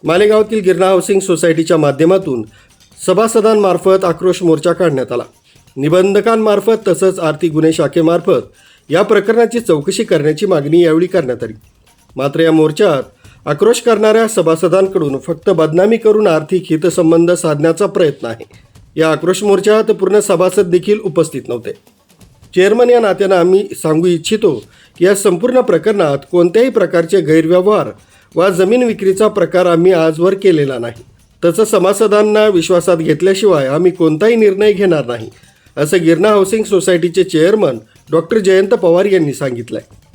मालेगावातील Girna housing सोसायटीच्या माध्यमातून सभासदांमार्फत आक्रोश मोर्चा काढण्यात आला। निबंधकांमार्फत तसंच आर्थिक गुन्हे शाखेमार्फत या प्रकरणाची चौकशी करण्याची मागणी यावेळी करण्यात आली। मात्र या मोर्चात आक्रोश करणाऱ्या सभासदांकडून फक्त बदनामी करून आर्थिक हितसंबंध साधण्याचा प्रयत्न आहे। या आक्रोश मोर्चात पूर्ण सभासद देखील उपस्थित नव्हते। चेअरमन या नात्यानं आम्ही सांगू इच्छितो की या संपूर्ण प्रकरणात कोणत्याही प्रकारचे गैरव्यवहार वा जमीन विक्रीचा प्रकार आम्ही आजवर केलेला नाही। तसंच सभासदांना विश्वासात घेतल्याशिवाय आम्ही कोणताही निर्णय घेणार नाही, असं गिरणा हाऊसिंग सोसायटीचे चेअरमन डॉक्टर जयंत पवार यांनी सांगितलं आहे।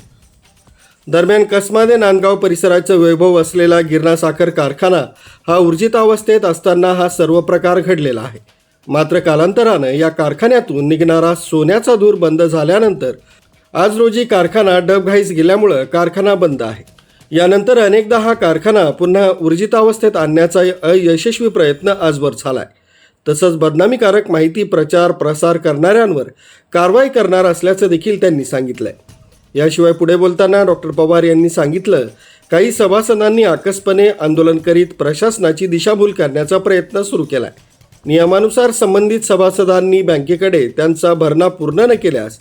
दरम्यान कसमादे नांदगाव परिसराचं वैभव असलेला गिरणा साखर कारखाना हा ऊर्जितावस्थेत असताना हा सर्व प्रकार घडलेला आहे। मात्र कालांतरानं या कारखान्यातून निघणारा सोन्याचा धूर बंद झाल्यानंतर आज रोजी कारखाना डबघाईस गेल्यामुळं कारखाना बंद आहे। यानंतर अनेकदा हा कारखाना पुन्हा ऊर्जितावस्थेत आणण्याचा अयशस्वी प्रयत्न आजवर झाला आहे। तसंच बदनामीकारक माहिती प्रचार प्रसार करणाऱ्यांवर कारवाई करणार असल्याचं देखील त्यांनी सांगितलं आहे। याशिवाय पुढे बोलताना डॉक्टर पवार यांनी सांगितलं, काही सभासदांनी आकस्पणे आंदोलन करीत प्रशासनाची दिशाभूल करण्याचा प्रयत्न सुरू केला आहे। नियमानुसार संबंधित सभासदांनी बँकेकडे त्यांचा भरणा पूर्ण न केल्यास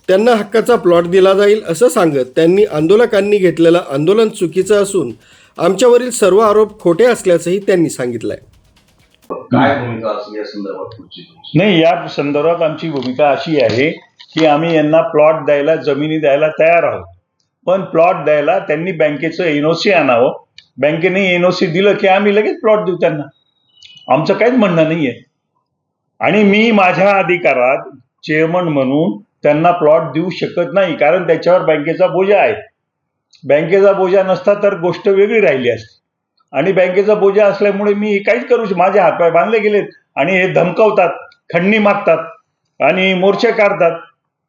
त्यांना हक्काचा प्लॉट दिला जाईल असं सांगत त्यांनी आंदोलकांनी घेतलेलं आंदोलन चुकीचं असून आमच्यावरील सर्व आरोप खोटे असल्याचंही त्यांनी सांगितलंय। काय भूमिका असेल या संदर्भात तुमची? नाही, या संदर्भात आमची भूमिका अशी आहे की आम्ही यांना प्लॉट द्यायला, जमिनी द्यायला तयार आहोत, पण प्लॉट द्यायला त्यांनी बँकेचं एनओसी आणावं। बँकेने एनओसी दिलं की आम्ही लगेच प्लॉट देऊ त्यांना, आमचं काहीच म्हणणं नाही आहे। आणि मी माझ्या अधिकारात चेअरमन म्हणून त्यांना प्लॉट देऊ शकत नाही, कारण त्याच्यावर बँकेचा बोजा आहे। बँकेचा बोजा नसता तर गोष्ट वेगळी राहिली असती, आणि बँकेचा बोजा असल्यामुळे मी काहीच करू शकतो। माझे हातपाय बांधले गेलेत आणि हे धमकावतात, खंडणी मागतात आणि मोर्चे काढतात,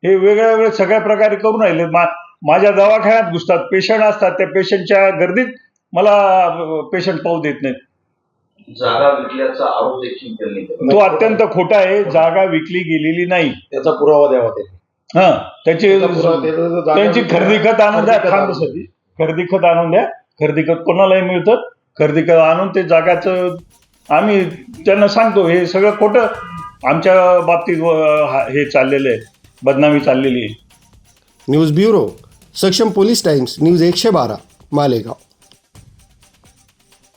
हे वेगळ्या वेगळ्या सगळ्या प्रकारे करून राहिले। माझ्या दवाखान्यात घुसतात, पेशंट असतात, त्या पेशंटच्या गर्दीत मला पेशंट पाहू देत नाहीत। जागा विकल्याचा आरोप देखील त्यांनी केला, तो अत्यंत खोटा आहे। जागा विकली गेलेली नाही, त्याचा पुरावा द्यावा ते। त्यांची खरेदी खत आणून द्या, खरेदी खत आणून द्या। खरेदी खत कोणालाही मिळतं, खरेदी खत आणून ते जागाचं आम्ही त्यांना सांगतो। हे सगळं खोटं आमच्या बाबतीत हे चाललेलं आहे, बदनामी चाललेली आहे। न्यूज ब्युरो, सक्षम पोलीस टाइम्स, न्यूज 112, मालेगाव।